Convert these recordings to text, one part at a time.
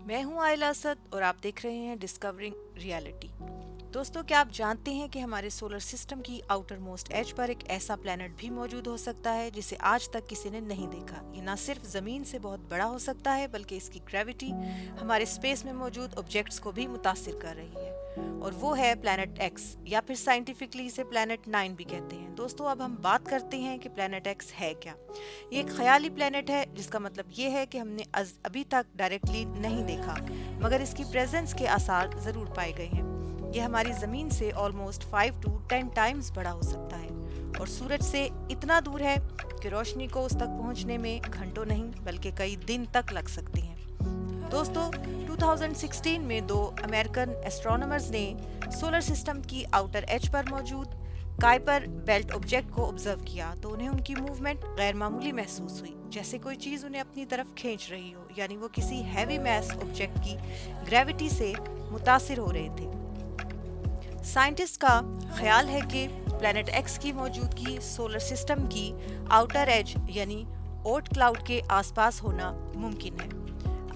मैं हूं आयला असद और आप देख रहे हैं डिस्कवरिंग रियलिटी। दोस्तों, क्या आप जानते हैं कि हमारे सोलर सिस्टम की आउटर मोस्ट एज पर एक ऐसा प्लैनेट भी मौजूद हो सकता है जिसे आज तक किसी ने नहीं देखा। ये ना सिर्फ जमीन से बहुत बड़ा हो सकता है बल्कि इसकी ग्रेविटी हमारे स्पेस में मौजूद ऑब्जेक्ट्स को भी मुतासिर कर रही है, और वो है प्लैनेट एक्स, या फिर साइंटिफिकली इसे प्लैनेट 9 भी कहते हैं। दोस्तों, अब हम बात करते हैं कि प्लैनेट एक्स है क्या। ये एक ख्याली प्लैनेट है, जिसका मतलब ये है कि हमने अभी तक डायरेक्टली नहीं देखा, मगर इसकी प्रेजेंस के आसार जरूर पाए गए हैं। यह हमारी जमीन से ऑलमोस्ट 5 to 10 टाइम्स बड़ा हो सकता है और सूरज से इतना दूर है कि रोशनी को उस तक पहुंचने में घंटों नहीं बल्कि कई दिन तक लग सकती हैं। दोस्तों, 2016 में दो अमेरिकन एस्ट्रोनॉमर्स ने सोलर सिस्टम की आउटर एज पर मौजूद काइपर बेल्ट ऑब्जेक्ट को ऑब्जर्व किया तो उन्हें उनकी मूवमेंट गैर मामूली महसूस हुई, जैसे कोई चीज उन्हें अपनी तरफ खींच रही हो, यानी वो किसी हैवी मैस ऑब्जेक्ट की ग्रेविटी से मुतासिर हो रहे थे। साइंटिस्ट का ख्याल है कि प्लैनेट एक्स की मौजूदगी सोलर सिस्टम की आउटर एज यानी ओट क्लाउड के आसपास होना मुमकिन है।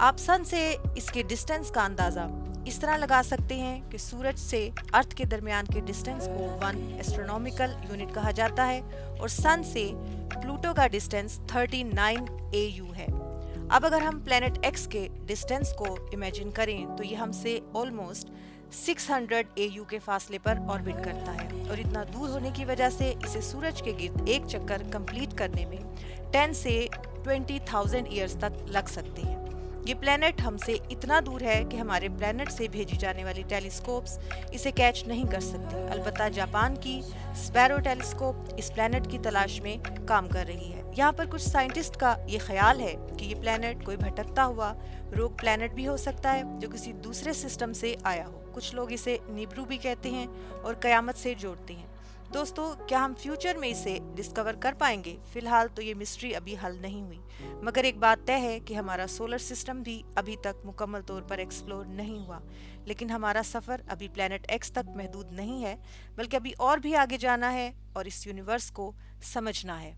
आप सन से इसके डिस्टेंस का अंदाजा इस तरह लगा सकते हैं कि सूरज से अर्थ के दरमियान के डिस्टेंस को 1 एस्ट्रोनॉमिकल यूनिट कहा जाता है और सन से प्लूटो का डिस्टेंस 39 AU है। अब अगर हम प्लैनेट एक्स के डिस्टेंस को इमेजिन करें तो ये हमसे ऑलमोस्ट 600 AU के फासले पर ऑर्बिट करता है, और इतना दूर होने की वजह से इसे सूरज के गिर्द एक चक्कर कंप्लीट करने में 10 से 20,000 ईयर्स तक लग सकते हैं। ये प्लैनेट हमसे इतना दूर है कि हमारे प्लैनेट से भेजी जाने वाली टेलीस्कोप्स इसे कैच नहीं कर सकती। अलबत्ता जापान की स्पैरो टेलीस्कोप इस प्लैनेट की तलाश में काम कर रही है। यहाँ पर कुछ साइंटिस्ट का ये ख्याल है कि ये प्लैनेट कोई भटकता हुआ रोग प्लैनेट भी हो सकता है जो किसी दूसरे सिस्टम से आया हो। कुछ लोग इसे निब्रू भी कहते हैं और कयामत से जोड़ते हैं। दोस्तों, क्या हम फ्यूचर में इसे डिस्कवर कर पाएंगे? फिलहाल तो ये मिस्ट्री अभी हल नहीं हुई, मगर एक बात तय है कि हमारा सोलर सिस्टम भी अभी तक मुकम्मल तौर पर एक्सप्लोर नहीं हुआ। लेकिन हमारा सफ़र अभी प्लैनेट एक्स तक महदूद नहीं है, बल्कि अभी और भी आगे जाना है और इस यूनिवर्स को समझना है।